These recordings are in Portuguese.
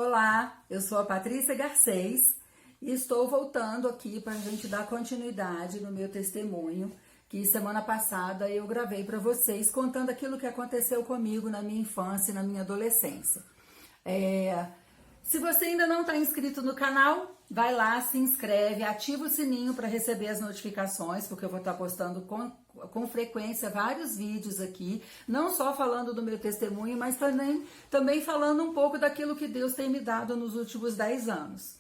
Olá, eu sou a Patrícia Garcês e estou voltando aqui para a gente dar continuidade no meu testemunho, que semana passada eu gravei para vocês contando aquilo que aconteceu comigo na minha infância e na minha adolescência. Se você ainda não está inscrito no canal, vai lá, se inscreve, ativa o sininho para receber as notificações, porque eu vou estar postando com frequência vários vídeos aqui, não só falando do meu testemunho, mas também falando um pouco daquilo que Deus tem me dado nos últimos 10 anos.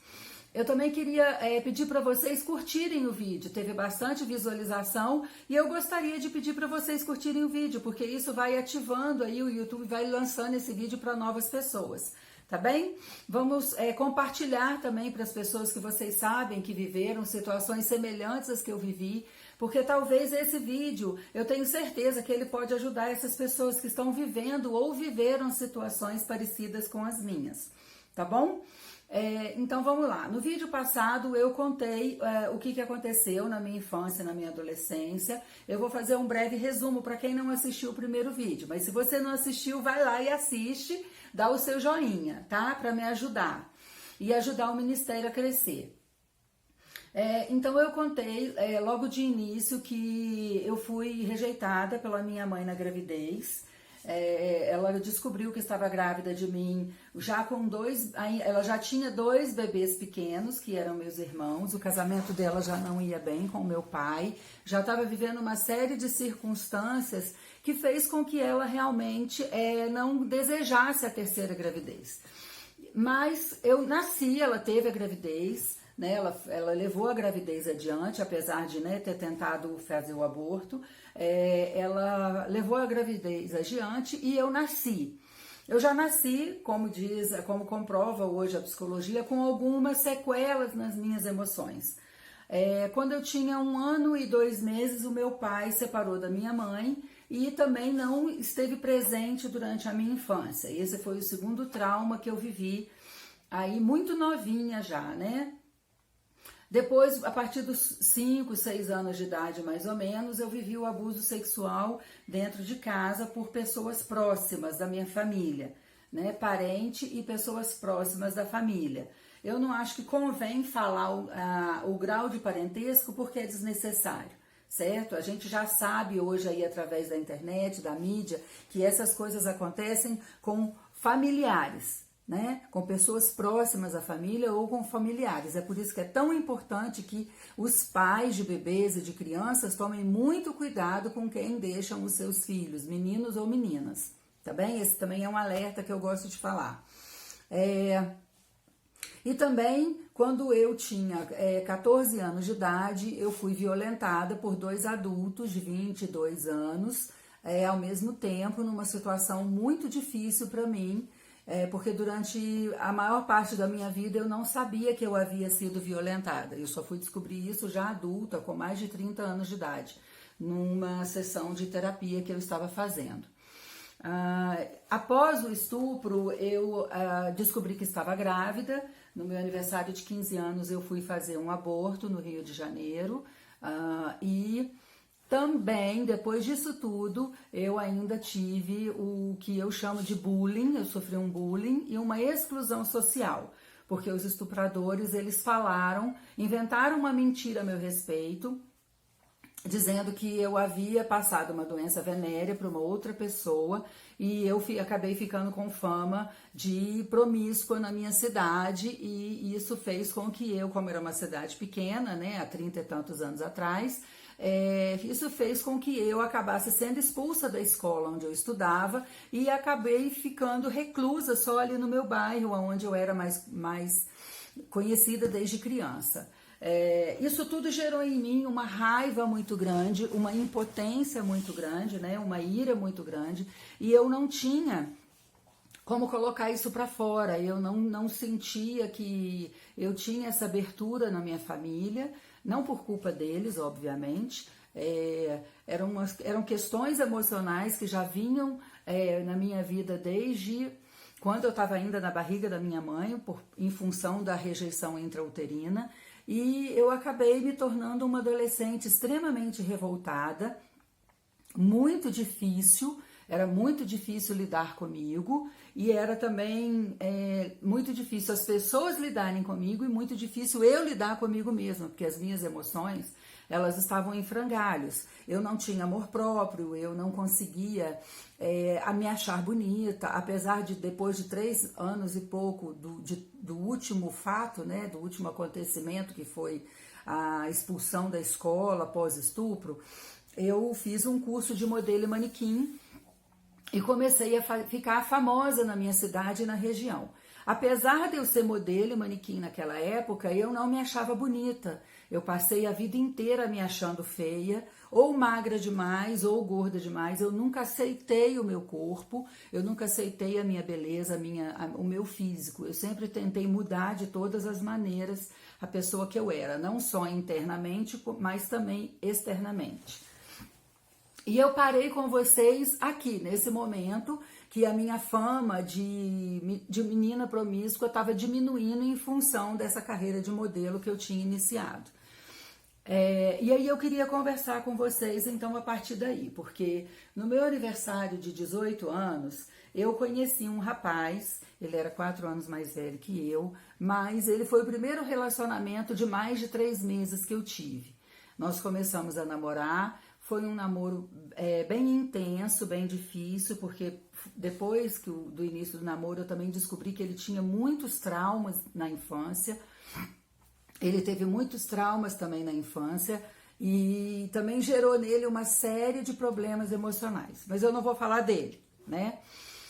Eu também queria pedir para vocês curtirem o vídeo, teve bastante visualização e eu gostaria de pedir para vocês curtirem o vídeo, porque isso vai ativando aí, o YouTube vai lançando esse vídeo para novas pessoas. Tá bem? Vamos compartilhar também para as pessoas que vocês sabem que viveram situações semelhantes às que eu vivi, porque talvez esse vídeo, eu tenho certeza que ele pode ajudar essas pessoas que estão vivendo ou viveram situações parecidas com as minhas, tá bom? Então vamos lá, no vídeo passado eu contei o que aconteceu na minha infância, na minha adolescência. Eu vou fazer um breve resumo para quem não assistiu o primeiro vídeo, mas se você não assistiu, vai lá e assiste, dá o seu joinha, tá? Para me ajudar e ajudar o ministério a crescer. Então eu contei logo de início que eu fui rejeitada pela minha mãe na gravidez. Ela descobriu que estava grávida de mim já com ela já tinha 2 bebês pequenos, que eram meus irmãos. O casamento dela já não ia bem com o meu pai, já estava vivendo uma série de circunstâncias que fez com que ela realmente não desejasse a terceira gravidez. Mas eu nasci, ela teve a gravidez, né? Ela levou a gravidez adiante, apesar de ter tentado fazer o aborto. Ela levou a gravidez adiante e eu nasci. Eu já nasci, como comprova hoje a psicologia, com algumas sequelas nas minhas emoções. Quando eu tinha 1 ano e 2 meses, o meu pai separou da minha mãe e também não esteve presente durante a minha infância. Esse foi o segundo trauma que eu vivi, aí muito novinha já, né? Depois, a partir dos 5, 6 anos de idade, mais ou menos, eu vivi o abuso sexual dentro de casa por pessoas próximas da minha família, né? Parente e pessoas próximas da família. Eu não acho que convém falar o grau de parentesco porque é desnecessário, certo? A gente já sabe hoje aí através da internet, da mídia, que essas coisas acontecem com familiares, né? Com pessoas próximas à família ou com familiares. É por isso que é tão importante que os pais de bebês e de crianças tomem muito cuidado com quem deixam os seus filhos, meninos ou meninas, tá bem? Esse também é um alerta que eu gosto de falar. E também, quando eu tinha 14 anos de idade, eu fui violentada por 2 adultos de 22 anos, ao mesmo tempo, numa situação muito difícil para mim, porque durante a maior parte da minha vida eu não sabia que eu havia sido violentada. Eu só fui descobrir isso já adulta, com mais de 30 anos de idade, numa sessão de terapia que eu estava fazendo. Após o estupro, eu descobri que estava grávida. No meu aniversário de 15 anos, eu fui fazer um aborto no Rio de Janeiro. E também, depois disso tudo, eu ainda tive o que eu chamo de bullying. Eu sofri um bullying e uma exclusão social, porque os estupradores, eles inventaram uma mentira a meu respeito, dizendo que eu havia passado uma doença venérea para uma outra pessoa e eu acabei ficando com fama de promíscua na minha cidade, e isso fez com que eu, como era uma cidade pequena, né, há 30 e tantos anos atrás, isso fez com que eu acabasse sendo expulsa da escola onde eu estudava e acabei ficando reclusa só ali no meu bairro, onde eu era mais conhecida desde criança. Isso tudo gerou em mim uma raiva muito grande, uma impotência muito grande, né, uma ira muito grande, e eu não tinha como colocar isso para fora. Eu não sentia que eu tinha essa abertura na minha família, não por culpa deles, obviamente. Eram questões emocionais que já vinham na minha vida desde quando eu estava ainda na barriga da minha mãe, em função da rejeição intrauterina. E eu acabei me tornando uma adolescente extremamente revoltada, muito difícil, era muito difícil lidar comigo, e era também muito difícil as pessoas lidarem comigo e muito difícil eu lidar comigo mesma, porque as minhas emoções, elas estavam em frangalhos. Eu não tinha amor próprio, eu não conseguia me achar bonita, apesar de depois de 3 anos e pouco do último fato, né, do último acontecimento, que foi a expulsão da escola após estupro, eu fiz um curso de modelo e manequim e comecei a ficar famosa na minha cidade e na região. Apesar de eu ser modelo e manequim naquela época, eu não me achava bonita. Eu passei a vida inteira me achando feia, ou magra demais, ou gorda demais. Eu nunca aceitei o meu corpo, eu nunca aceitei a minha beleza, o meu físico. Eu sempre tentei mudar de todas as maneiras a pessoa que eu era, não só internamente, mas também externamente. E eu parei com vocês aqui, nesse momento, que a minha fama de menina promíscua estava diminuindo em função dessa carreira de modelo que eu tinha iniciado. E aí eu queria conversar com vocês, então, a partir daí, porque no meu aniversário de 18 anos, eu conheci um rapaz, ele era 4 anos mais velho que eu, mas ele foi o primeiro relacionamento de mais de 3 meses que eu tive. Nós começamos a namorar. Foi um namoro bem intenso, bem difícil, porque depois do início do namoro eu também descobri que ele tinha muitos traumas na infância. Ele teve muitos traumas também na infância e também gerou nele uma série de problemas emocionais. Mas eu não vou falar dele, né?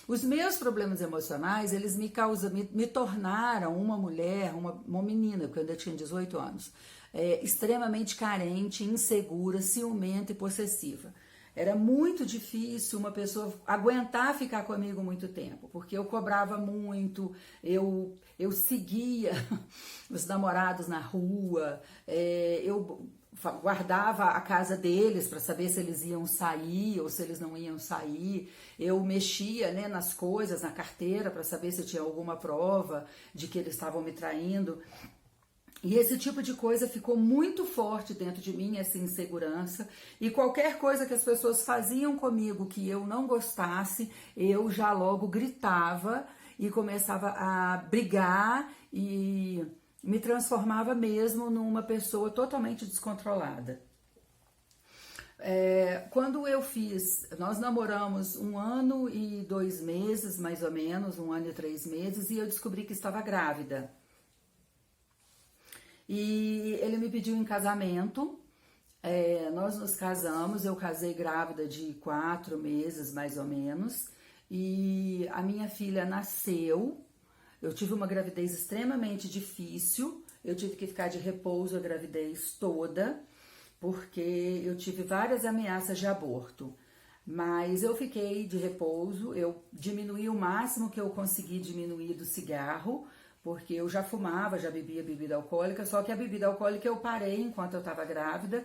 Os meus problemas emocionais, eles me tornaram uma mulher, uma menina, porque eu ainda tinha 18 anos, extremamente carente, insegura, ciumenta e possessiva. Era muito difícil uma pessoa aguentar ficar comigo muito tempo, porque eu cobrava muito, eu seguia os namorados na rua, eu guardava a casa deles para saber se eles iam sair ou se eles não iam sair. Eu mexia, né, nas coisas, na carteira, para saber se tinha alguma prova de que eles estavam me traindo. E esse tipo de coisa ficou muito forte dentro de mim, essa insegurança. E qualquer coisa que as pessoas faziam comigo que eu não gostasse, eu já logo gritava e começava a brigar e me transformava mesmo numa pessoa totalmente descontrolada. Quando nós namoramos 1 ano e 2 meses, mais ou menos, 1 ano e 3 meses, e eu descobri que estava grávida. E ele me pediu em casamento, nós nos casamos, eu casei grávida de 4 meses, mais ou menos, e a minha filha nasceu. Eu tive uma gravidez extremamente difícil, eu tive que ficar de repouso a gravidez toda, porque eu tive várias ameaças de aborto. Mas eu fiquei de repouso, eu diminuí o máximo que eu consegui diminuir do cigarro, porque eu já fumava, já bebia bebida alcoólica, só que a bebida alcoólica eu parei enquanto eu estava grávida,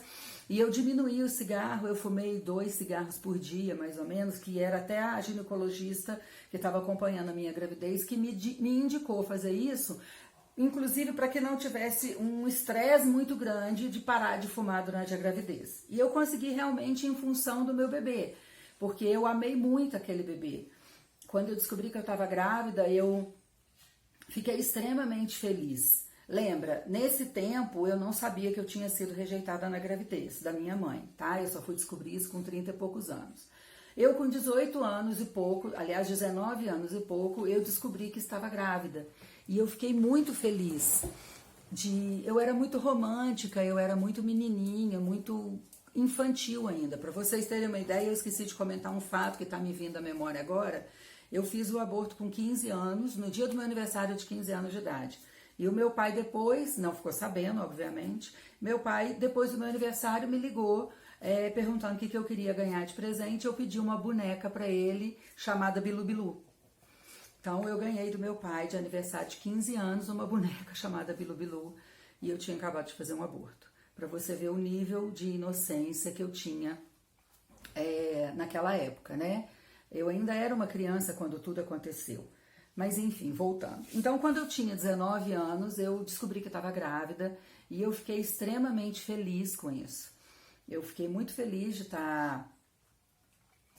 e eu diminuí o cigarro, eu fumei 2 cigarros por dia, mais ou menos, que era até a ginecologista que estava acompanhando a minha gravidez, que me indicou fazer isso, inclusive para que não tivesse um estresse muito grande de parar de fumar durante a gravidez. E eu consegui realmente em função do meu bebê, porque eu amei muito aquele bebê. Quando eu descobri que eu estava grávida, eu fiquei extremamente feliz. Lembra, nesse tempo eu não sabia que eu tinha sido rejeitada na gravidez da minha mãe, tá? Eu só fui descobrir isso com 30 e poucos anos. Eu com 18 anos e pouco, aliás 19 anos e pouco, eu descobri que estava grávida. E eu fiquei muito feliz. Eu era muito romântica, eu era muito menininha, muito infantil ainda. Para vocês terem uma ideia, eu esqueci de comentar um fato que está me vindo à memória agora. Eu fiz o aborto com 15 anos, no dia do meu aniversário de 15 anos de idade. E o meu pai depois, não ficou sabendo, obviamente, meu pai, depois do meu aniversário, me ligou perguntando o que eu queria ganhar de presente. Eu pedi uma boneca para ele, chamada Bilu Bilu. Então, eu ganhei do meu pai, de aniversário de 15 anos, uma boneca chamada Bilu Bilu. E eu tinha acabado de fazer um aborto. Para você ver o nível de inocência que eu tinha naquela época, né? Eu ainda era uma criança quando tudo aconteceu. Mas enfim, voltando. Então, quando eu tinha 19 anos, eu descobri que estava grávida e eu fiquei extremamente feliz com isso. Eu fiquei muito feliz de estar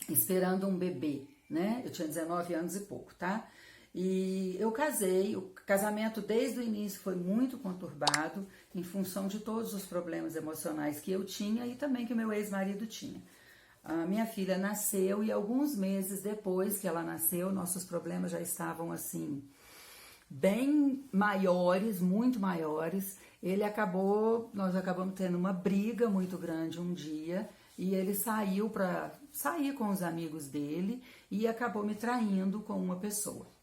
esperando um bebê, né? Eu tinha 19 anos e pouco, tá? E eu casei, o casamento desde o início foi muito conturbado, em função de todos os problemas emocionais que eu tinha e também que o meu ex-marido tinha. A minha filha nasceu e alguns meses depois que ela nasceu, nossos problemas já estavam assim, bem maiores, muito maiores. Nós acabamos tendo uma briga muito grande um dia e ele saiu para sair com os amigos dele e acabou me traindo com uma pessoa.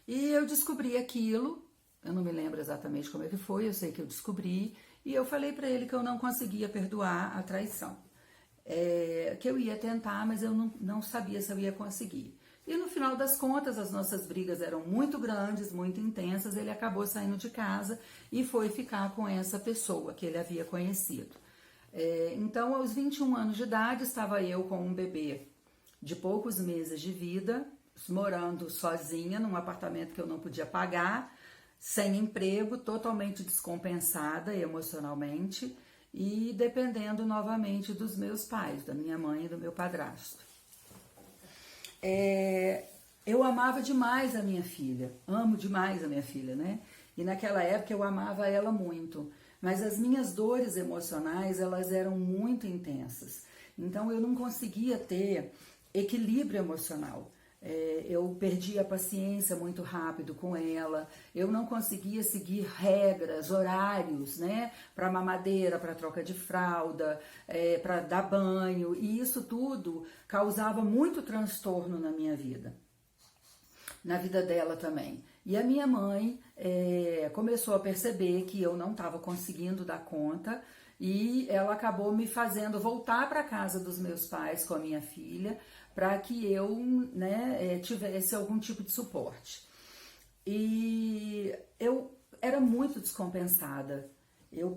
E eu descobri aquilo, eu não me lembro exatamente como é que foi, eu sei que eu descobri, e eu falei para ele que eu não conseguia perdoar a traição. Que eu ia tentar, mas eu não sabia se eu ia conseguir. E no final das contas, as nossas brigas eram muito grandes, muito intensas, ele acabou saindo de casa e foi ficar com essa pessoa que ele havia conhecido. Então, aos 21 anos de idade, estava eu com um bebê de poucos meses de vida, morando sozinha num apartamento que eu não podia pagar, sem emprego, totalmente descompensada emocionalmente e dependendo novamente dos meus pais, da minha mãe e do meu padrasto. Eu amava demais a minha filha, amo demais a minha filha, né? E naquela época eu amava ela muito, mas as minhas dores emocionais, elas eram muito intensas. Então eu não conseguia ter equilíbrio emocional. Eu perdi a paciência muito rápido com ela, eu não conseguia seguir regras, horários, né, para mamadeira, para troca de fralda, para dar banho, e isso tudo causava muito transtorno na minha vida, na vida dela também. E a minha mãe começou a perceber que eu não estava conseguindo dar conta e ela acabou me fazendo voltar para a casa dos meus pais com a minha filha, para que eu, né, tivesse algum tipo de suporte. E eu era muito descompensada. Eu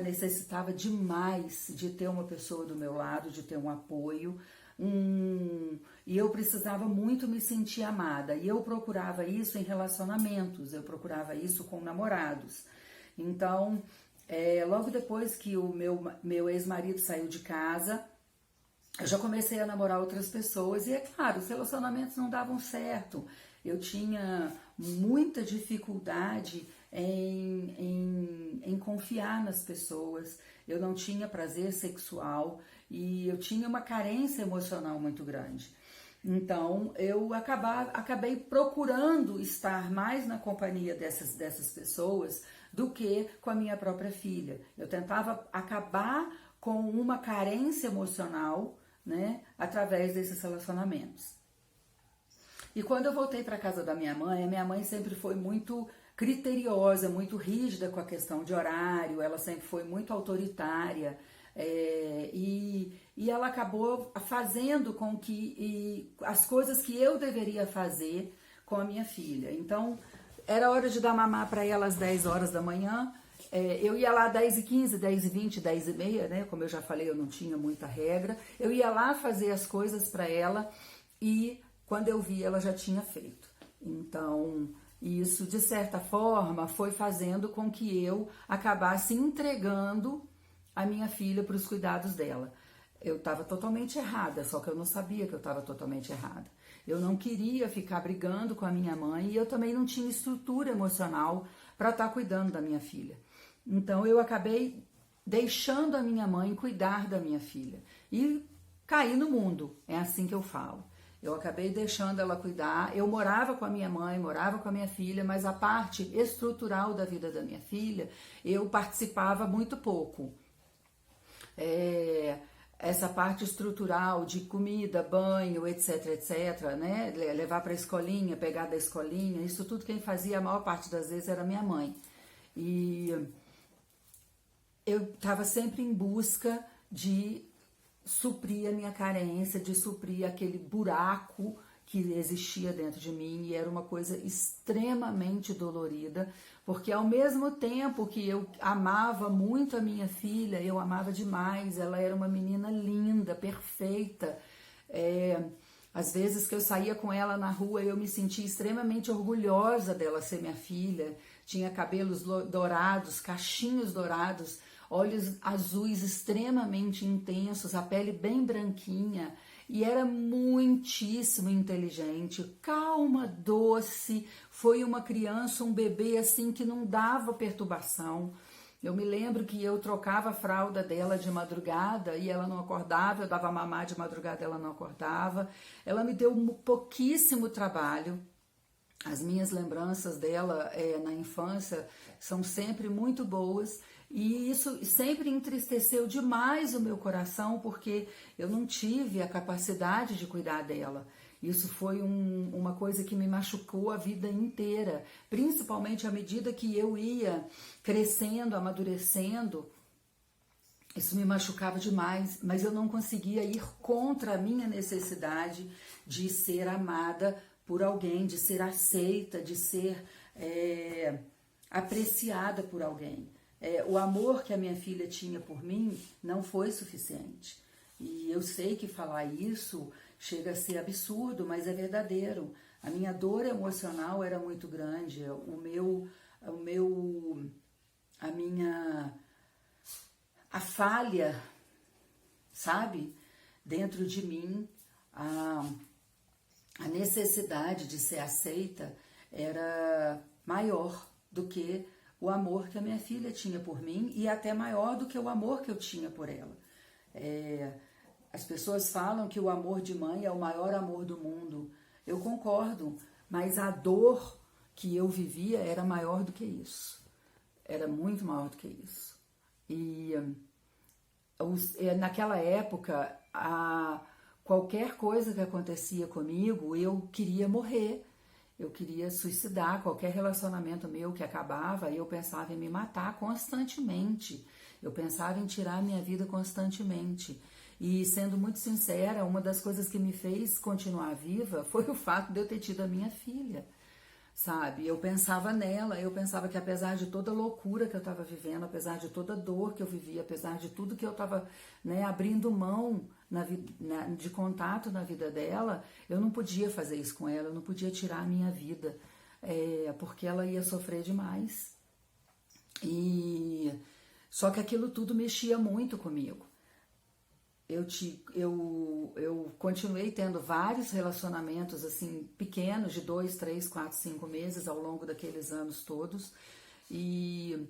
necessitava demais de ter uma pessoa do meu lado, de ter um apoio, e eu precisava muito me sentir amada. E eu procurava isso em relacionamentos, eu procurava isso com namorados. Então, logo depois que o meu ex-marido saiu de casa, eu já comecei a namorar outras pessoas e, é claro, os relacionamentos não davam certo. Eu tinha muita dificuldade em confiar nas pessoas, eu não tinha prazer sexual e eu tinha uma carência emocional muito grande. Então, eu acabei procurando estar mais na companhia dessas pessoas do que com a minha própria filha. Eu tentava acabar com uma carência emocional, né, através desses relacionamentos. E quando eu voltei para a casa da minha mãe sempre foi muito criteriosa, muito rígida com a questão de horário, ela sempre foi muito autoritária, e ela acabou fazendo com que as coisas que eu deveria fazer com a minha filha. Então, era hora de dar mamar para ela às 10 horas da manhã, eu ia lá 10h15, 10h20, 10h30, né? Como eu já falei, eu não tinha muita regra. Eu ia lá fazer as coisas para ela e quando eu vi, ela já tinha feito. Então, isso, de certa forma, foi fazendo com que eu acabasse entregando a minha filha para os cuidados dela. Eu estava totalmente errada, só que eu não sabia que eu estava totalmente errada. Eu não queria ficar brigando com a minha mãe e eu também não tinha estrutura emocional para estar cuidando da minha filha. Então, eu acabei deixando a minha mãe cuidar da minha filha e caí no mundo, é assim que eu falo. Eu acabei deixando ela cuidar, eu morava com a minha mãe, morava com a minha filha, mas a parte estrutural da vida da minha filha, eu participava muito pouco. Essa parte estrutural de comida, banho, etc, etc, né? Levar para a escolinha, pegar da escolinha, isso tudo quem fazia a maior parte das vezes era minha mãe. E eu estava sempre em busca de suprir a minha carência, de suprir aquele buraco que existia dentro de mim, e era uma coisa extremamente dolorida, porque ao mesmo tempo que eu amava muito a minha filha, eu amava demais, ela era uma menina linda, perfeita, às vezes que eu saía com ela na rua, eu me sentia extremamente orgulhosa dela ser minha filha, tinha cabelos dourados, cachinhos dourados, olhos azuis extremamente intensos, a pele bem branquinha. e era muitíssimo inteligente, calma, doce, foi uma criança, um bebê assim que não dava perturbação. Eu me lembro que eu trocava a fralda dela de madrugada e ela não acordava, eu dava mamar de madrugada, ela não acordava. Ela me deu pouquíssimo trabalho. As minhas lembranças dela na infância são sempre muito boas e isso sempre entristeceu demais o meu coração porque eu não tive a capacidade de cuidar dela. Isso foi uma coisa que me machucou a vida inteira, principalmente à medida que eu ia crescendo, amadurecendo. Isso me machucava demais, mas eu não conseguia ir contra a minha necessidade de ser amada por alguém, de ser aceita, de ser apreciada por alguém. O amor que a minha filha tinha por mim não foi suficiente. E eu sei que falar isso chega a ser absurdo, mas é verdadeiro. A minha dor emocional era muito grande, a falha, sabe, dentro de mim, a necessidade de ser aceita era maior do que o amor que a minha filha tinha por mim e até maior do que o amor que eu tinha por ela. As pessoas falam que o amor de mãe é o maior amor do mundo. Eu concordo, mas a dor que eu vivia era maior do que isso. Era muito maior do que isso. E naquela época, qualquer coisa que acontecia comigo, eu queria morrer. Eu queria suicidar. Qualquer relacionamento meu que acabava, eu pensava em me matar constantemente. Eu pensava em tirar a minha vida constantemente. E sendo muito sincera, uma das coisas que me fez continuar viva foi o fato de eu ter tido a minha filha, sabe? Eu pensava nela, eu pensava que apesar de toda a loucura que eu estava vivendo, apesar de toda a dor que eu vivia, apesar de tudo que eu estava abrindo mão de contato na vida dela, eu não podia fazer isso com ela, eu não podia tirar a minha vida, porque ela ia sofrer demais. Só que aquilo tudo mexia muito comigo. Eu continuei tendo vários relacionamentos assim pequenos, de 2, 3, 4, 5 meses ao longo daqueles anos todos. E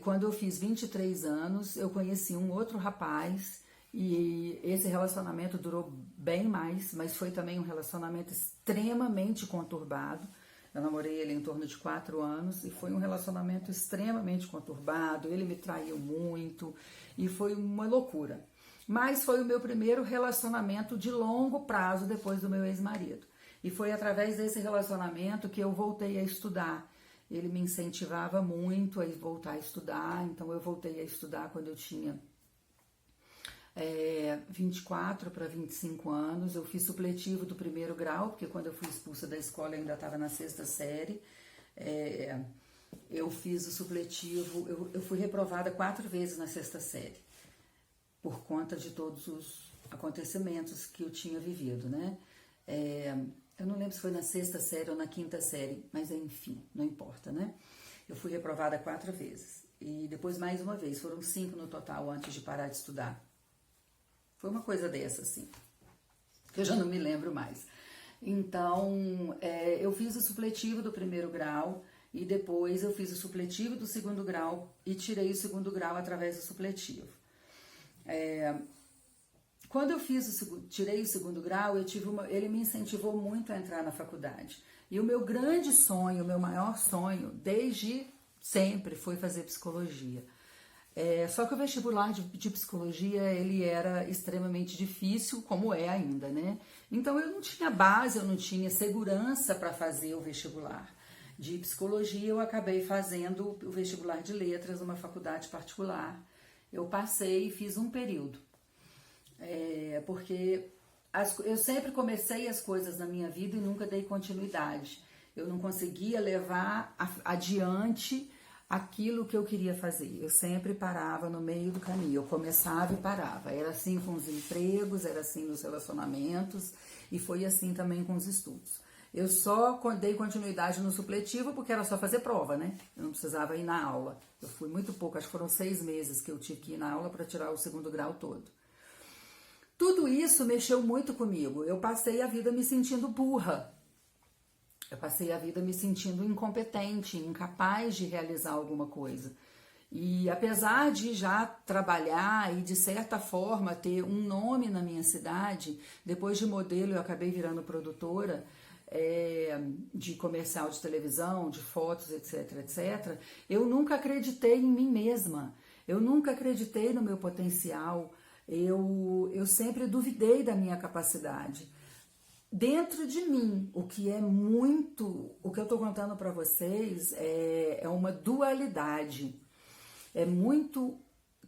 quando eu fiz 23 anos, eu conheci um outro rapaz e esse relacionamento durou bem mais, mas foi também um relacionamento extremamente conturbado. Eu namorei ele em torno de 4 anos e foi um relacionamento extremamente conturbado. Ele me traiu muito e foi uma loucura. Mas foi o meu primeiro relacionamento de longo prazo depois do meu ex-marido. E foi através desse relacionamento que eu voltei a estudar. Ele me incentivava muito a voltar a estudar, então eu voltei a estudar quando eu tinha 24 para 25 anos. Eu fiz supletivo do primeiro grau, porque quando eu fui expulsa da escola eu ainda estava na 6ª série. Eu fiz o supletivo, eu fui reprovada 4 vezes na 6ª série. Por conta de todos os acontecimentos que eu tinha vivido, né? Eu não lembro se foi na 6ª série ou na 5ª série, mas enfim, não importa, né? Eu fui reprovada 4 vezes. E depois mais uma vez, foram 5 no total antes de parar de estudar. Foi uma coisa dessa, assim, que eu já não me lembro mais. Então, eu fiz o supletivo do primeiro grau e depois eu fiz o supletivo do segundo grau e tirei o segundo grau através do supletivo. Quando eu tirei o segundo grau, ele me incentivou muito a entrar na faculdade. E o meu grande sonho, o meu maior sonho, desde sempre, foi fazer psicologia. Só que o vestibular de psicologia, ele era extremamente difícil, como é ainda, né? Então eu não tinha base, eu não tinha segurança para fazer o vestibular. De psicologia, eu acabei fazendo o vestibular de letras numa faculdade particular. Eu passei e fiz um período, porque eu sempre comecei as coisas na minha vida e nunca dei continuidade. Eu não conseguia levar adiante aquilo que eu queria fazer. Eu sempre parava no meio do caminho, eu começava e parava. Era assim com os empregos, era assim nos relacionamentos e foi assim também com os estudos. Eu só dei continuidade no supletivo porque era só fazer prova, né? Eu não precisava ir na aula. Eu fui muito pouco, acho que foram 6 meses que eu tive que ir na aula para tirar o segundo grau todo. Tudo isso mexeu muito comigo. Eu passei a vida me sentindo burra. Eu passei a vida me sentindo incompetente, incapaz de realizar alguma coisa. E apesar de já trabalhar e de certa forma ter um nome na minha cidade, depois de modelo eu acabei virando produtora de comercial de televisão, de fotos, etc, etc. Eu nunca acreditei em mim mesma, eu nunca acreditei no meu potencial, eu sempre duvidei da minha capacidade. Dentro de mim, o que eu estou contando para vocês é uma dualidade.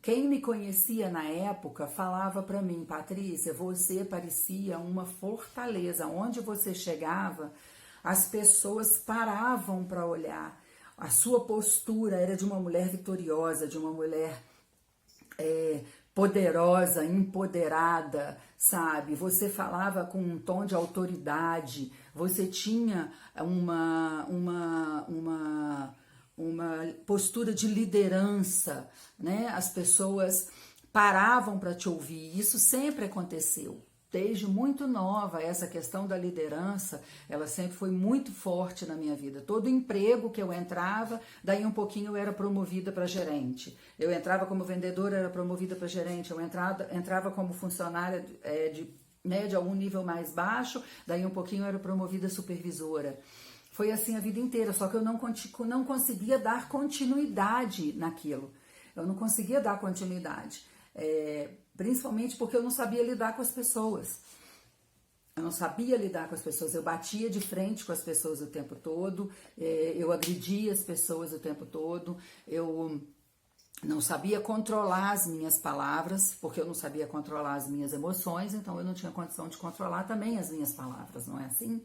Quem me conhecia na época falava para mim: Patrícia, você parecia uma fortaleza. Onde você chegava, as pessoas paravam para olhar. A sua postura era de uma mulher vitoriosa, de uma mulher poderosa, empoderada, sabe? Você falava com um tom de autoridade, você tinha uma postura de liderança, né? As pessoas paravam para te ouvir. Isso sempre aconteceu. Desde muito nova, essa questão da liderança, ela sempre foi muito forte na minha vida. Todo emprego que eu entrava, daí um pouquinho eu era promovida para gerente. Eu entrava como vendedora, era promovida para gerente. Eu entrava como funcionária de algum nível mais baixo, daí um pouquinho eu era promovida a supervisora. Foi assim a vida inteira, só que eu não conseguia dar continuidade naquilo. Eu não conseguia dar continuidade. Principalmente porque eu não sabia lidar com as pessoas. Eu não sabia lidar com as pessoas. Eu batia de frente com as pessoas o tempo todo. Eu agredia as pessoas o tempo todo. Eu não sabia controlar as minhas palavras, porque eu não sabia controlar as minhas emoções, então eu não tinha condição de controlar também as minhas palavras, não é assim?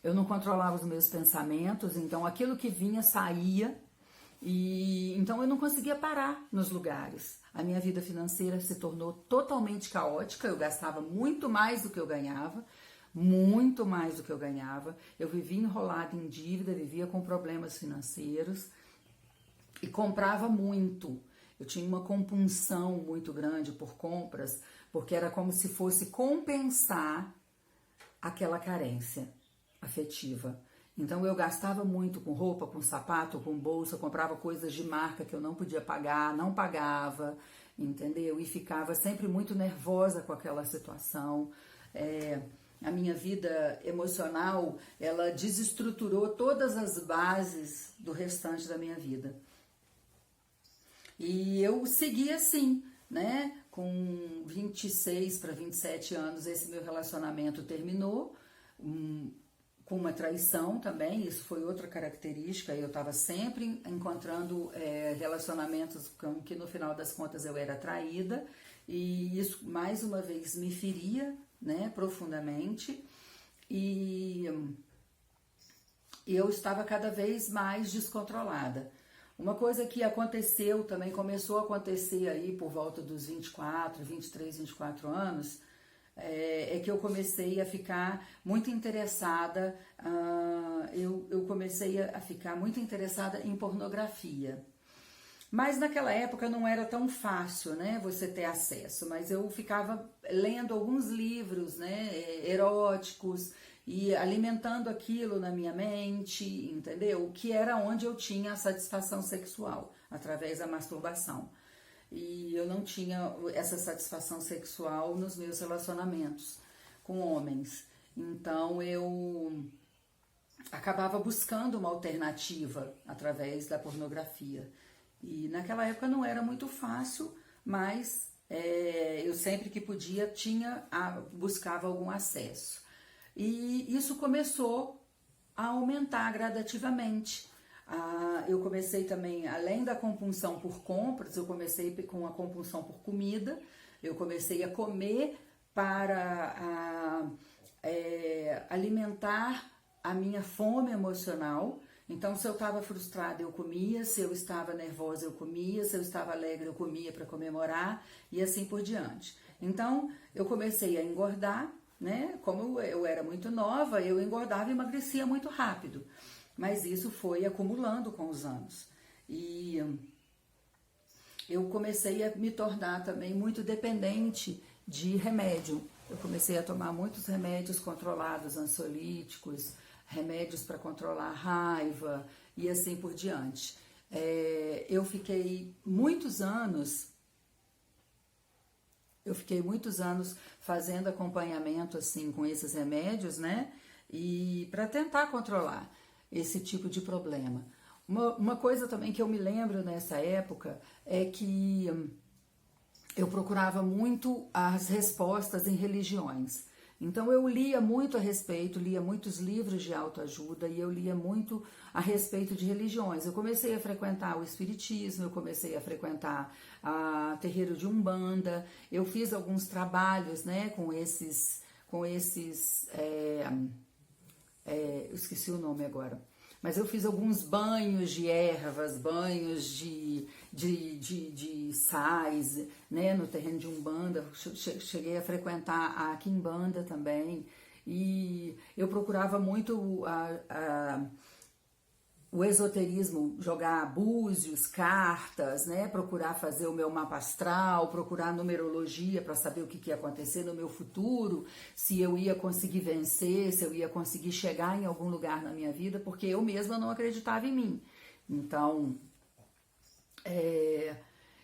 Eu não controlava os meus pensamentos, então aquilo que vinha saía, e então eu não conseguia parar nos lugares. A minha vida financeira se tornou totalmente caótica, eu gastava muito mais do que eu ganhava, muito mais do que eu ganhava. Eu vivia enrolada em dívida, vivia com problemas financeiros e comprava muito. Eu tinha uma compulsão muito grande por compras, porque era como se fosse compensar aquela carência afetiva. Então eu gastava muito com roupa, com sapato, com bolsa, comprava coisas de marca que eu não podia pagar, não pagava, entendeu? E ficava sempre muito nervosa com aquela situação. A minha vida emocional, ela desestruturou todas as bases do restante da minha vida. E eu segui assim, né? Com 26 para 27 anos, esse meu relacionamento terminou, com uma traição também. Isso foi outra característica. Eu estava sempre encontrando relacionamentos com que no final das contas eu era traída, e isso mais uma vez me feria, né, profundamente, e eu estava cada vez mais descontrolada. Uma coisa que aconteceu também, começou a acontecer aí por volta dos 23, 24 anos, que eu comecei a ficar muito interessada, eu comecei a ficar muito interessada em pornografia. Mas naquela época não era tão fácil, né, você ter acesso, mas eu ficava lendo alguns livros, né, eróticos, e alimentando aquilo na minha mente, entendeu? Que era onde eu tinha a satisfação sexual, através da masturbação. E eu não tinha essa satisfação sexual nos meus relacionamentos com homens. Então eu acabava buscando uma alternativa através da pornografia. E naquela época não era muito fácil, mas eu sempre que podia buscava algum acesso. E isso começou a aumentar gradativamente. Eu comecei também, além da compulsão por compras, eu comecei com a compulsão por comida. Eu comecei a comer para alimentar a minha fome emocional. Então, se eu estava frustrada, eu comia. Se eu estava nervosa, eu comia. Se eu estava alegre, eu comia para comemorar, e assim por diante. Então, eu comecei a engordar, né? Como eu era muito nova, eu engordava e emagrecia muito rápido. Mas isso foi acumulando com os anos. E eu comecei a me tornar também muito dependente de remédio. Eu comecei a tomar muitos remédios controlados, ansiolíticos, remédios para controlar a raiva e assim por diante. Eu fiquei muitos anos fazendo acompanhamento assim com esses remédios, né? E para tentar controlar esse tipo de problema. Uma coisa também que eu me lembro nessa época é que eu procurava muito as respostas em religiões. Então eu lia muito a respeito, lia muitos livros de autoajuda e eu lia muito a respeito de religiões. Eu comecei a frequentar o espiritismo, eu comecei a frequentar a terreiro de Umbanda, eu fiz alguns trabalhos, né, com esses eu esqueci o nome agora, mas eu fiz alguns banhos de ervas, banhos de sais, né, no terreno de Umbanda. Cheguei a frequentar a Quimbanda também, e eu procurava muito o esoterismo, jogar búzios, cartas, né, procurar fazer o meu mapa astral, procurar numerologia para saber o que ia acontecer no meu futuro, se eu ia conseguir vencer, se eu ia conseguir chegar em algum lugar na minha vida, porque eu mesma não acreditava em mim. Então,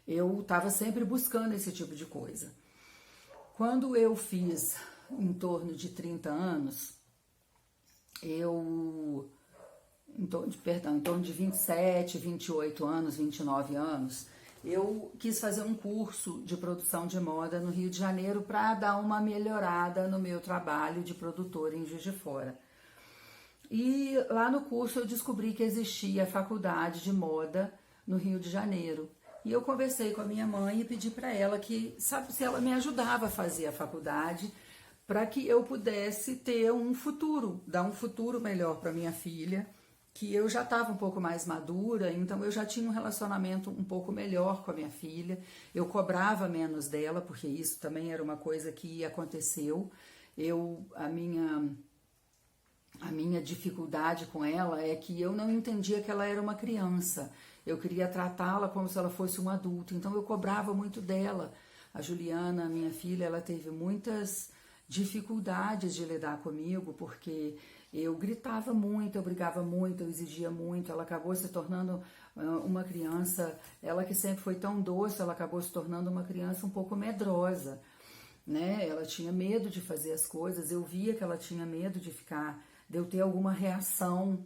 eu estava sempre buscando esse tipo de coisa. Quando eu fiz em torno de 30 anos, em torno de 27, 28 anos, 29 anos, eu quis fazer um curso de produção de moda no Rio de Janeiro para dar uma melhorada no meu trabalho de produtora em Juiz de Fora. E lá no curso eu descobri que existia a faculdade de moda no Rio de Janeiro. E eu conversei com a minha mãe e pedi para ela se ela me ajudava a fazer a faculdade para que eu pudesse ter um futuro, dar um futuro melhor para minha filha, que eu já estava um pouco mais madura, então eu já tinha um relacionamento um pouco melhor com a minha filha, eu cobrava menos dela, porque isso também era uma coisa que aconteceu. A minha dificuldade com ela é que eu não entendia que ela era uma criança, eu queria tratá-la como se ela fosse um adulto, então eu cobrava muito dela. A Juliana, minha filha, ela teve muitas dificuldades de lidar comigo, porque eu gritava muito, eu brigava muito, eu exigia muito. Ela acabou se tornando uma criança, ela que sempre foi tão doce, ela acabou se tornando uma criança um pouco medrosa, né? Ela tinha medo de fazer as coisas, eu via que ela tinha medo de eu ter alguma reação,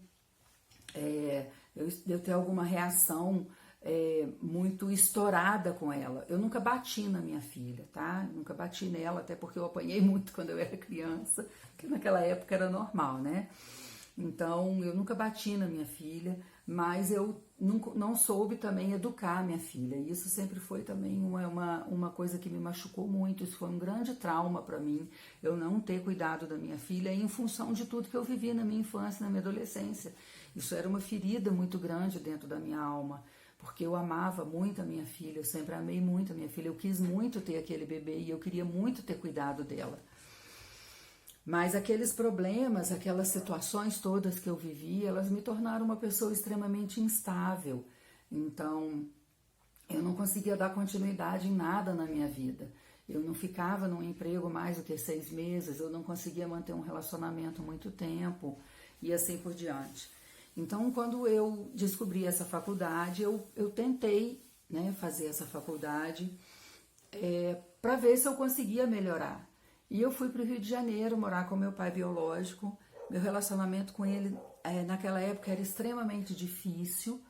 muito estourada com ela. Eu nunca bati na minha filha, tá? Nunca bati nela, até porque eu apanhei muito quando eu era criança, que naquela época era normal, né? Então, eu nunca bati na minha filha, mas eu não soube também educar minha filha. E isso sempre foi também uma coisa que me machucou muito. Isso foi um grande trauma para mim, eu não ter cuidado da minha filha em função de tudo que eu vivi na minha infância, na minha adolescência. Isso era uma ferida muito grande dentro da minha alma, porque eu amava muito a minha filha, eu sempre amei muito a minha filha, eu quis muito ter aquele bebê e eu queria muito ter cuidado dela. Mas aqueles problemas, aquelas situações todas que eu vivi, elas me tornaram uma pessoa extremamente instável. Então, eu não conseguia dar continuidade em nada na minha vida. Eu não ficava num emprego mais do que 6 meses, eu não conseguia manter um relacionamento muito tempo e assim por diante. Então, quando eu descobri essa faculdade, eu tentei, né, fazer essa faculdade para ver se eu conseguia melhorar. E eu fui para o Rio de Janeiro morar com meu pai biológico. Meu relacionamento com ele naquela época era extremamente difícil.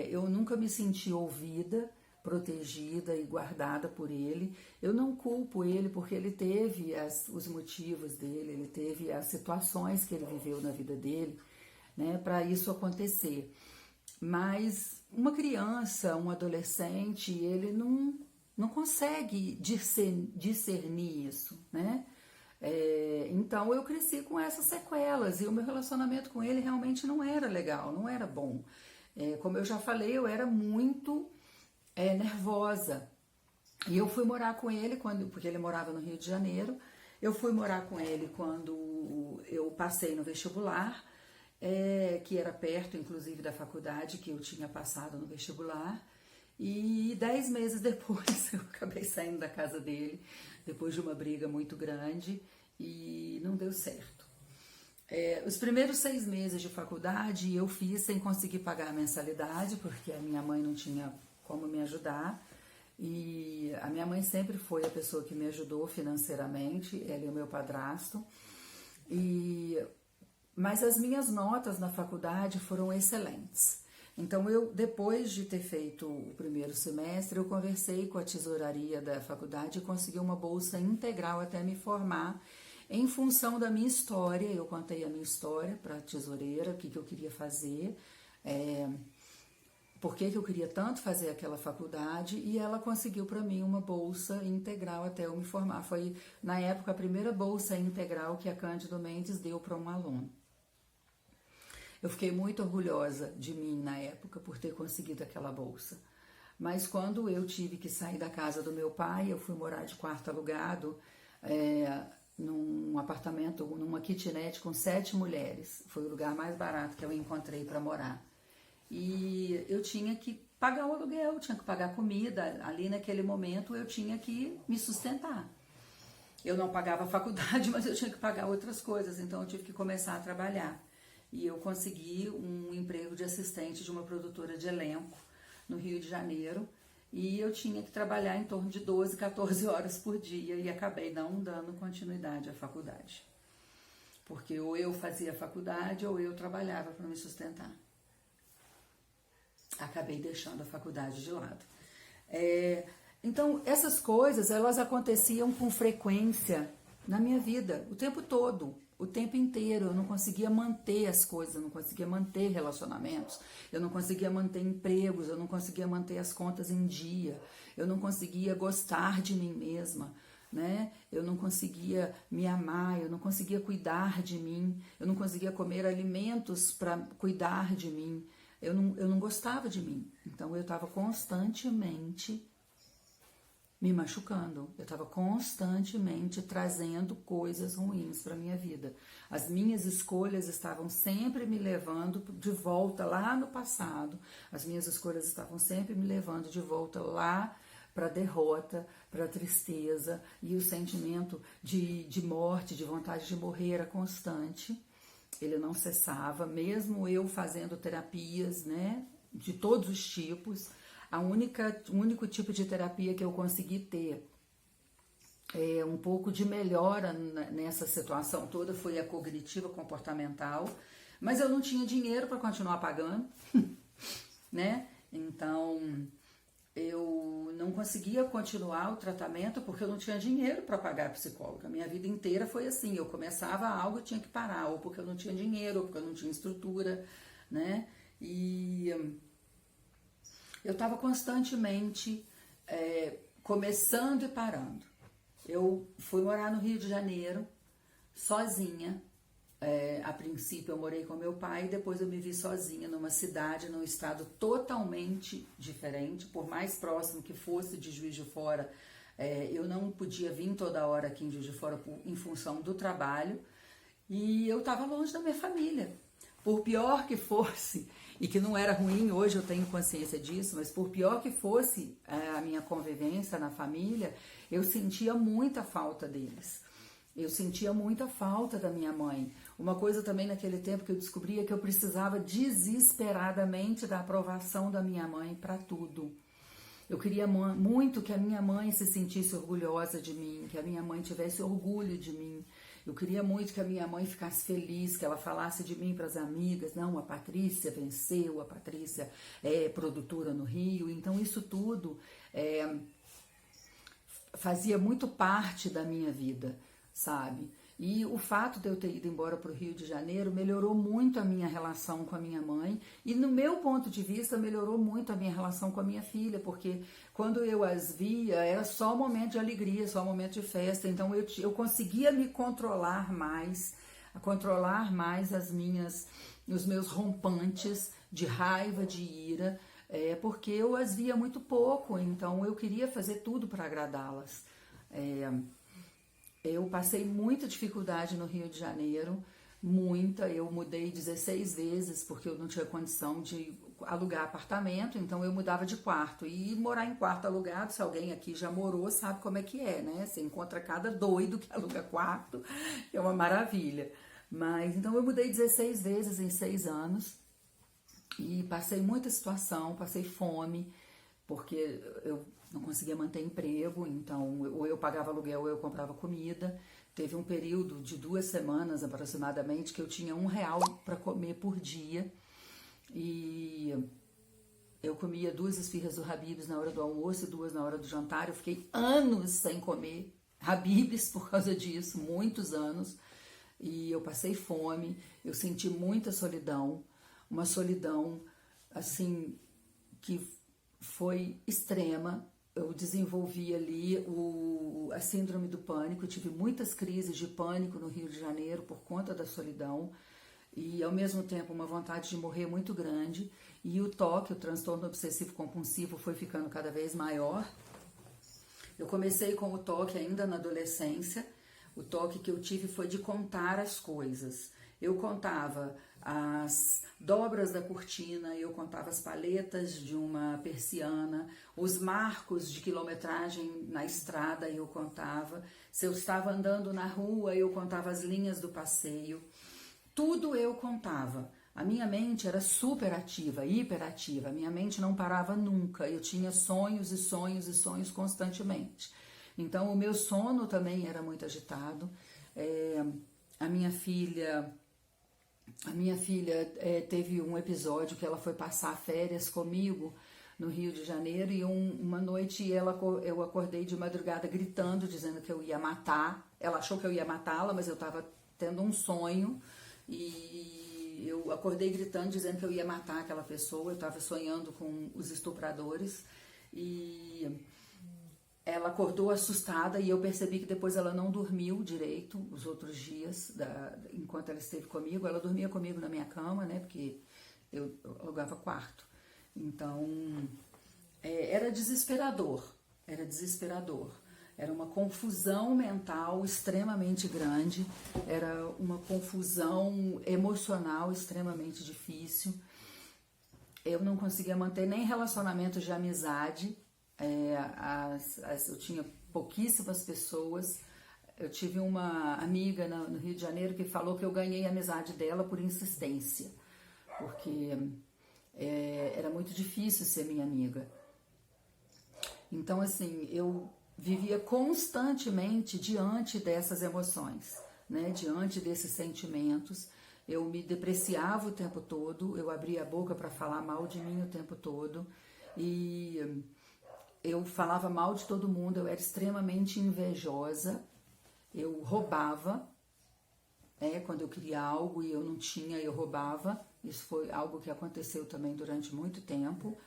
Eu nunca me senti ouvida, protegida e guardada por ele. Eu não culpo ele porque ele teve os motivos dele, ele teve as situações que ele viveu na vida dele, né, para isso acontecer. Mas uma criança, um adolescente, ele não consegue discernir isso, né? Então eu cresci com essas sequelas e o meu relacionamento com ele realmente não era legal, não era bom. Como eu já falei, eu era muito nervosa. E eu fui morar com ele porque ele morava no Rio de Janeiro. Eu fui morar com ele quando eu passei no vestibular, que era perto, inclusive, da faculdade que eu tinha passado no vestibular. E 10 meses depois eu acabei saindo da casa dele, depois de uma briga muito grande, e não deu certo. Os primeiros 6 meses de faculdade eu fiz sem conseguir pagar a mensalidade, porque a minha mãe não tinha como me ajudar. E a minha mãe sempre foi a pessoa que me ajudou financeiramente, ela e o meu padrasto. Mas as minhas notas na faculdade foram excelentes. Então, depois de ter feito o primeiro semestre, eu conversei com a tesouraria da faculdade e consegui uma bolsa integral até me formar. Em função da minha história, eu contei a minha história para a tesoureira, o que eu queria fazer, por que eu queria tanto fazer aquela faculdade, e ela conseguiu para mim uma bolsa integral até eu me formar. Foi, na época, a primeira bolsa integral que a Cândido Mendes deu para um aluno. Eu fiquei muito orgulhosa de mim na época por ter conseguido aquela bolsa. Mas quando eu tive que sair da casa do meu pai, eu fui morar de quarto alugado, num apartamento, numa kitnet com 7 mulheres. Foi o lugar mais barato que eu encontrei para morar. E eu tinha que pagar o aluguel, tinha que pagar comida. Ali naquele momento eu tinha que me sustentar. Eu não pagava a faculdade, mas eu tinha que pagar outras coisas, então eu tive que começar a trabalhar. E eu consegui um emprego de assistente de uma produtora de elenco no Rio de Janeiro. E eu tinha que trabalhar em torno de 12, 14 horas por dia e acabei não dando continuidade à faculdade. Porque ou eu fazia faculdade ou eu trabalhava para me sustentar. Acabei deixando a faculdade de lado. Então, essas coisas, elas aconteciam com frequência na minha vida, o tempo todo, o tempo inteiro. Eu não conseguia manter as coisas, eu não conseguia manter relacionamentos, eu não conseguia manter empregos, eu não conseguia manter as contas em dia, eu não conseguia gostar de mim mesma, né? Eu não conseguia me amar, eu não conseguia cuidar de mim, eu não conseguia comer alimentos para cuidar de mim, eu não gostava de mim. Então eu estava constantemente me machucando, eu estava constantemente trazendo coisas ruins para minha vida. As minhas escolhas estavam sempre me levando de volta lá no passado, as minhas escolhas estavam sempre me levando de volta lá para a derrota, para a tristeza, e o sentimento de morte, de vontade de morrer era constante. Ele não cessava, mesmo eu fazendo terapias, né, de todos os tipos. O único tipo de terapia que eu consegui ter um pouco de melhora nessa situação toda foi a cognitiva comportamental, mas eu não tinha dinheiro para continuar pagando, né? Então eu não conseguia continuar o tratamento porque eu não tinha dinheiro para pagar a psicóloga. Minha vida inteira foi assim, eu começava algo e tinha que parar, ou porque eu não tinha dinheiro, ou porque eu não tinha estrutura, né? E eu estava constantemente começando e parando. Eu fui morar no Rio de Janeiro, sozinha. A princípio eu morei com meu pai, depois eu me vi sozinha numa cidade, num estado totalmente diferente. Por mais próximo que fosse de Juiz de Fora, eu não podia vir toda hora aqui em Juiz de Fora em função do trabalho. E eu estava longe da minha família. Por pior que fosse, e que não era ruim, hoje eu tenho consciência disso, mas por pior que fosse a minha convivência na família, eu sentia muita falta deles. Eu sentia muita falta da minha mãe. Uma coisa também naquele tempo que eu descobri é que eu precisava desesperadamente da aprovação da minha mãe para tudo. Eu queria muito que a minha mãe se sentisse orgulhosa de mim, que a minha mãe tivesse orgulho de mim. Eu queria muito que a minha mãe ficasse feliz, que ela falasse de mim para as amigas. Não, a Patrícia venceu, a Patrícia é produtora no Rio. Então isso tudo fazia muito parte da minha vida, sabe? E o fato de eu ter ido embora para o Rio de Janeiro melhorou muito a minha relação com a minha mãe e, no meu ponto de vista, melhorou muito a minha relação com a minha filha, porque quando eu as via, era só momento de alegria, só momento de festa. Então eu conseguia me controlar mais, a controlar mais os meus rompantes de raiva, de ira, porque eu as via muito pouco, então eu queria fazer tudo para agradá-las. Eu passei muita dificuldade no Rio de Janeiro, muita. Eu mudei 16 vezes porque eu não tinha condição de alugar apartamento, então eu mudava de quarto. E morar em quarto alugado, se alguém aqui já morou, sabe como é que é, né? Você encontra cada doido que aluga quarto, é uma maravilha. Mas então eu mudei 16 vezes em 6 anos e passei muita situação, passei fome, porque eu não conseguia manter emprego, então ou eu pagava aluguel ou eu comprava comida. Teve um período de 2 semanas aproximadamente que eu tinha R$1 para comer por dia e eu comia 2 esfirras do Habib's na hora do almoço e 2 na hora do jantar. Eu fiquei anos sem comer Habib's por causa disso, muitos anos, e eu passei fome, eu senti muita solidão, uma solidão assim que foi extrema. Eu desenvolvi ali a síndrome do pânico, eu tive muitas crises de pânico no Rio de Janeiro por conta da solidão e ao mesmo tempo uma vontade de morrer muito grande, e o TOC, o transtorno obsessivo compulsivo, foi ficando cada vez maior. Eu comecei com o TOC ainda na adolescência. O TOC que eu tive foi de contar as coisas. Eu contava as dobras da cortina, eu contava as paletas de uma persiana, os marcos de quilometragem na estrada eu contava, se eu estava andando na rua eu contava as linhas do passeio, tudo eu contava. A minha mente era super ativa, hiperativa, a minha mente não parava nunca, eu tinha sonhos e sonhos e sonhos constantemente. Então o meu sono também era muito agitado. A minha filha teve um episódio que ela foi passar férias comigo no Rio de Janeiro e uma noite eu acordei de madrugada gritando, dizendo que eu ia matar. Ela achou que eu ia matá-la, mas eu estava tendo um sonho e eu acordei gritando, dizendo que eu ia matar aquela pessoa. Eu estava sonhando com os estupradores e ela acordou assustada e eu percebi que depois ela não dormiu direito os outros dias, enquanto ela esteve comigo. Ela dormia comigo na minha cama, né, porque eu alugava quarto. Então, era desesperador, Era uma confusão mental extremamente grande, era uma confusão emocional extremamente difícil. Eu não conseguia manter nem relacionamentos de amizade. Eu tinha pouquíssimas pessoas. Eu tive uma amiga no Rio de Janeiro que falou que eu ganhei a amizade dela por insistência, porque era muito difícil ser minha amiga. Então, assim, eu vivia constantemente diante dessas emoções, né? Diante desses sentimentos. Eu me depreciava o tempo todo, eu abria a boca para falar mal de mim o tempo todo e eu falava mal de todo mundo, eu era extremamente invejosa, eu roubava, quando eu queria algo e eu não tinha, eu roubava. Isso foi algo que aconteceu também durante muito tempo.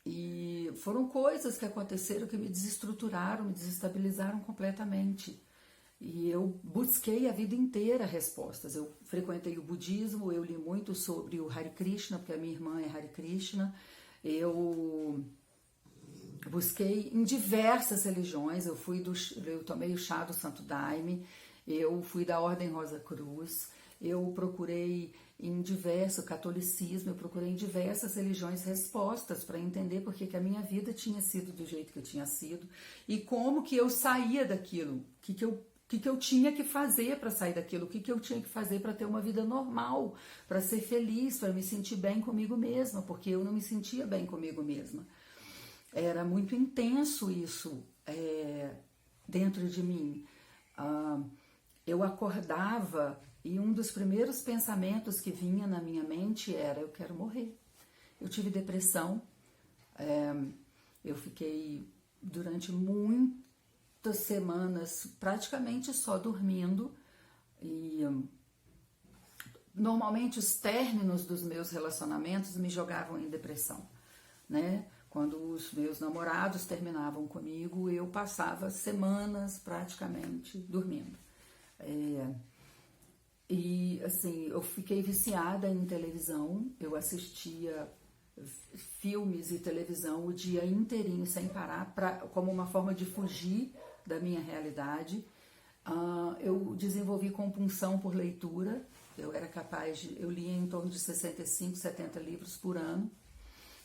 E foram coisas que aconteceram que me desestruturaram, me desestabilizaram completamente. E eu busquei a vida inteira respostas. Eu frequentei o budismo, eu li muito sobre o Hare Krishna, porque a minha irmã é Hare Krishna. Eu busquei em diversas religiões, eu tomei o chá do Santo Daime, eu fui da Ordem Rosa Cruz, eu procurei em diverso catolicismo, eu procurei em diversas religiões respostas para entender por que a minha vida tinha sido do jeito que eu tinha sido e como que eu saía daquilo, o que eu tinha que fazer para sair daquilo, o que eu tinha que fazer para ter uma vida normal, para ser feliz, para me sentir bem comigo mesma, porque eu não me sentia bem comigo mesma. Era muito intenso isso dentro de mim. Eu acordava e um dos primeiros pensamentos que vinha na minha mente era: eu quero morrer. Eu tive depressão, eu fiquei durante muitas semanas praticamente só dormindo e normalmente os términos dos meus relacionamentos me jogavam em depressão, né? Quando os meus namorados terminavam comigo, eu passava semanas praticamente dormindo. E assim, eu fiquei viciada em televisão, eu assistia filmes e televisão o dia inteirinho sem parar, como uma forma de fugir da minha realidade. Eu desenvolvi compulsão por leitura, eu era capaz de... Eu lia em torno de 65, 70 livros por ano.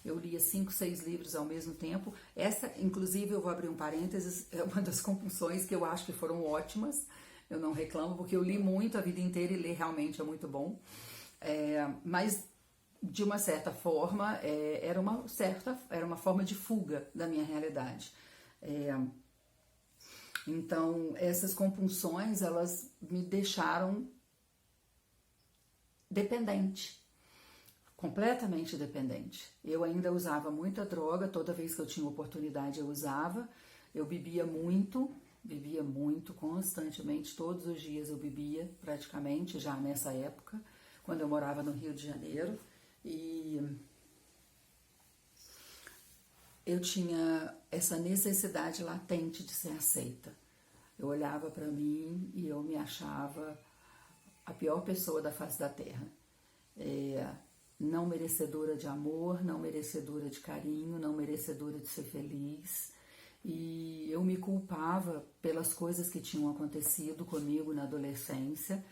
Eu lia 5, 6 livros ao mesmo tempo. Essa, inclusive, eu vou abrir um parênteses, é uma das compulsões que eu acho que foram ótimas. Eu não reclamo, porque eu li muito a vida inteira e ler realmente é muito bom. Mas, de uma certa forma, era uma forma de fuga da minha realidade. Então, essas compulsões, elas me deixaram dependente. Completamente dependente. Eu ainda usava muita droga, toda vez que eu tinha oportunidade eu usava. Eu bebia muito, constantemente, todos os dias eu bebia, praticamente, já nessa época, quando eu morava no Rio de Janeiro. E eu tinha essa necessidade latente de ser aceita. Eu olhava para mim e eu me achava a pior pessoa da face da Terra. Não merecedora de amor, não merecedora de carinho, não merecedora de ser feliz. E eu me culpava pelas coisas que tinham acontecido comigo na adolescência.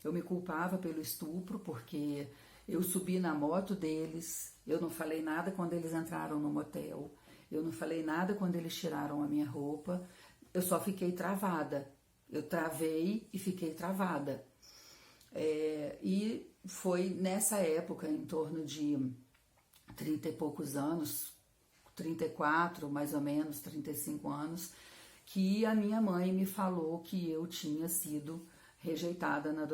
Eu me culpava pelo estupro, porque eu subi na moto deles, eu não falei nada quando eles entraram no motel, eu não falei nada quando eles tiraram a minha roupa, eu só fiquei travada. Eu travei e fiquei travada. E foi nessa época, em torno de 30 e poucos anos, 34 mais ou menos, 35 anos, que a minha mãe me falou que eu tinha sido rejeitada no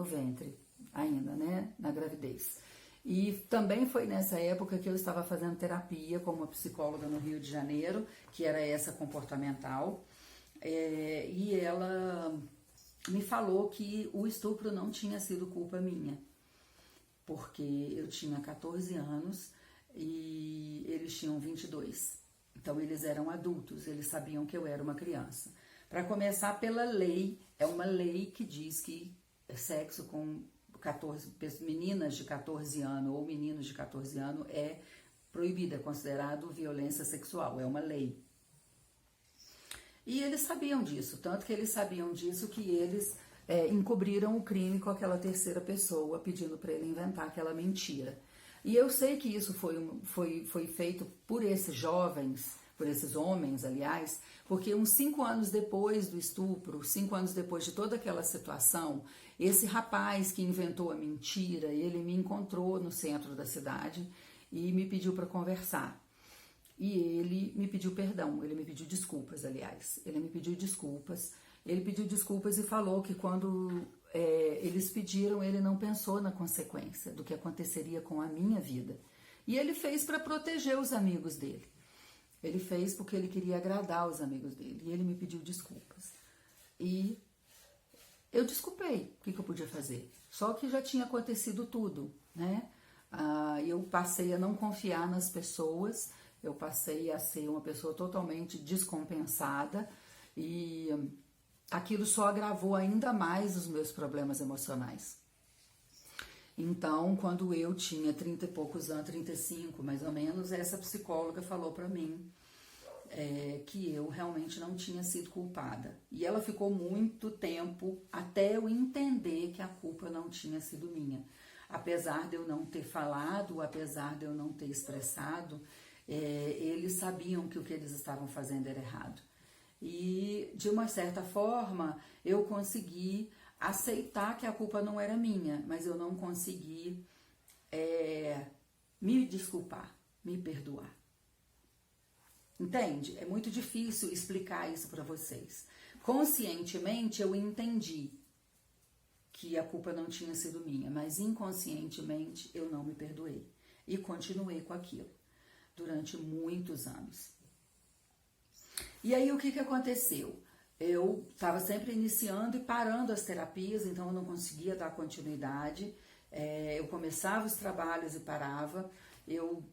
ventre, ainda, né, na gravidez. E também foi nessa época que eu estava fazendo terapia com uma psicóloga no Rio de Janeiro, que era essa comportamental, e ela me falou que o estupro não tinha sido culpa minha, porque eu tinha 14 anos e eles tinham 22. Então eles eram adultos, eles sabiam que eu era uma criança. Para começar, pela lei, é uma lei que diz que sexo com meninas de 14 anos ou meninos de 14 anos é proibido, é considerado violência sexual, é uma lei. E eles sabiam disso, tanto que eles sabiam disso que eles encobriram o crime com aquela terceira pessoa, pedindo para ele inventar aquela mentira. E eu sei que isso foi feito por esses jovens, por esses homens, aliás, porque uns 5 anos depois do estupro, 5 anos depois de toda aquela situação, esse rapaz que inventou a mentira, ele me encontrou no centro da cidade e me pediu para conversar. E ele me pediu perdão, ele me pediu desculpas, aliás. Ele pediu desculpas e falou que quando eles pediram, ele não pensou na consequência do que aconteceria com a minha vida. E ele fez para proteger os amigos dele. Ele fez porque ele queria agradar os amigos dele. E ele me pediu desculpas. E eu desculpei. O que eu podia fazer? Só que já tinha acontecido tudo, né? Eu passei a não confiar nas pessoas. Eu passei a ser uma pessoa totalmente descompensada. E aquilo só agravou ainda mais os meus problemas emocionais. Então, quando eu tinha 30 e poucos anos, 35 mais ou menos, essa psicóloga falou para mim que eu realmente não tinha sido culpada. E ela ficou muito tempo até eu entender que a culpa não tinha sido minha. Apesar de eu não ter falado, apesar de eu não ter expressado, eles sabiam que o que eles estavam fazendo era errado. E, de uma certa forma, eu consegui aceitar que a culpa não era minha, mas eu não consegui me desculpar, me perdoar. Entende? É muito difícil explicar isso para vocês. Conscientemente eu entendi que a culpa não tinha sido minha, mas inconscientemente eu não me perdoei e continuei com aquilo durante muitos anos. E aí o que aconteceu? Eu estava sempre iniciando e parando as terapias, então eu não conseguia dar continuidade. Eu começava os trabalhos e parava. Eu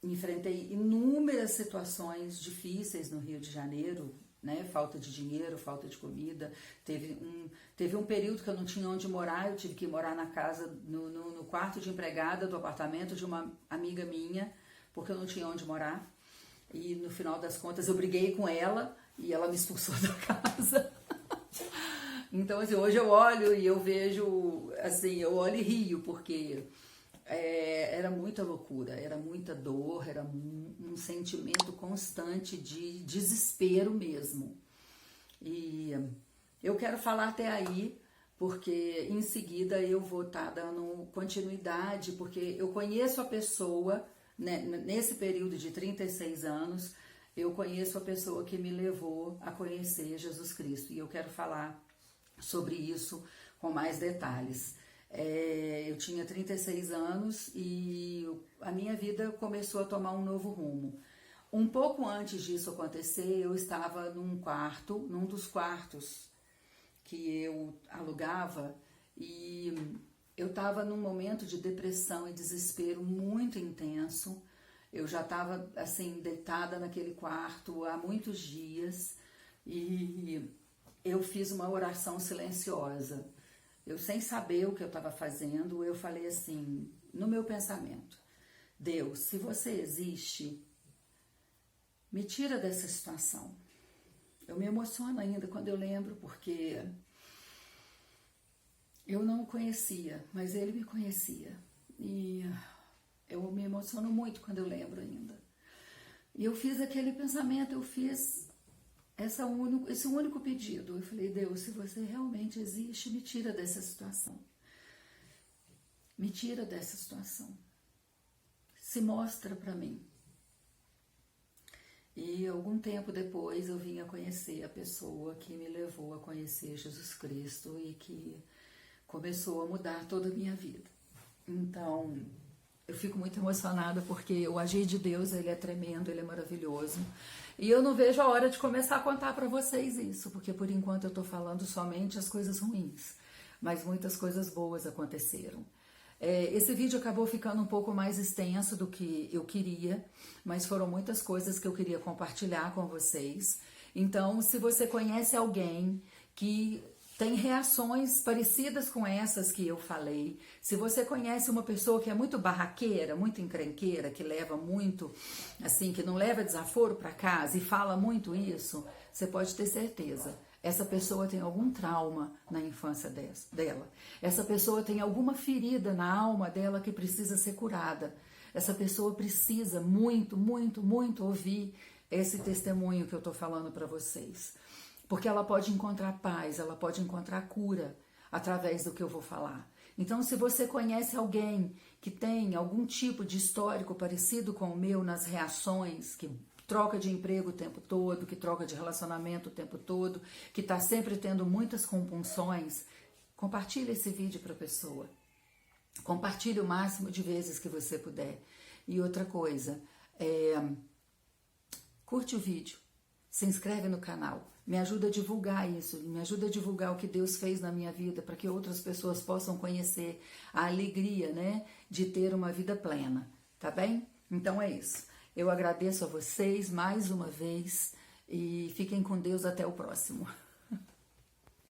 enfrentei inúmeras situações difíceis no Rio de Janeiro, né? Falta de dinheiro, falta de comida. Teve um período que eu não tinha onde morar, eu tive que morar na casa, no quarto de empregada do apartamento de uma amiga minha, porque eu não tinha onde morar. E no final das contas eu briguei com ela e ela me expulsou da casa. Então, assim, hoje eu olho e eu vejo, assim, eu olho e rio, porque era muita loucura, era muita dor, era um sentimento constante de desespero mesmo. E eu quero falar até aí, porque em seguida eu vou estar dando continuidade, porque eu conheço a pessoa, né, nesse período de 36 anos, eu conheço a pessoa que me levou a conhecer Jesus Cristo. E eu quero falar sobre isso com mais detalhes. Eu tinha 36 anos e a minha vida começou a tomar um novo rumo. Um pouco antes disso acontecer, eu estava num dos quartos que eu alugava, e eu estava num momento de depressão e desespero muito intenso. Eu já estava assim deitada naquele quarto há muitos dias e eu fiz uma oração silenciosa. Eu, sem saber o que eu estava fazendo, eu falei assim, no meu pensamento: Deus, se você existe, me tira dessa situação. Eu me emociono ainda quando eu lembro, porque eu não o conhecia, mas ele me conhecia. E eu me emociono muito quando eu lembro ainda. E eu fiz aquele pensamento, eu fiz esse único pedido. Eu falei: Deus, se você realmente existe, me tira dessa situação. Me tira dessa situação. Se mostra para mim. E algum tempo depois eu vim a conhecer a pessoa que me levou a conhecer Jesus Cristo e que começou a mudar toda a minha vida. Então, eu fico muito emocionada porque o agir de Deus, ele é tremendo, ele é maravilhoso. E eu não vejo a hora de começar a contar para vocês isso, porque por enquanto eu estou falando somente as coisas ruins, mas muitas coisas boas aconteceram. Esse vídeo acabou ficando um pouco mais extenso do que eu queria, mas foram muitas coisas que eu queria compartilhar com vocês. Então, se você conhece alguém que tem reações parecidas com essas que eu falei, se você conhece uma pessoa que é muito barraqueira, muito encrenqueira, que leva muito, assim, que não leva desaforo para casa e fala muito isso, você pode ter certeza. Essa pessoa tem algum trauma na infância dela. Essa pessoa tem alguma ferida na alma dela que precisa ser curada. Essa pessoa precisa muito, muito, muito ouvir esse testemunho que eu estou falando para vocês. Porque ela pode encontrar paz, ela pode encontrar cura através do que eu vou falar. Então, se você conhece alguém que tem algum tipo de histórico parecido com o meu nas reações, que troca de emprego o tempo todo, que troca de relacionamento o tempo todo, que está sempre tendo muitas compulsões, compartilhe esse vídeo para a pessoa. Compartilhe o máximo de vezes que você puder. E outra coisa, curte o vídeo, se inscreve no canal, me ajuda a divulgar isso, me ajuda a divulgar o que Deus fez na minha vida, para que outras pessoas possam conhecer a alegria, né, de ter uma vida plena, tá bem? Então é isso. Eu agradeço a vocês mais uma vez e fiquem com Deus até o próximo.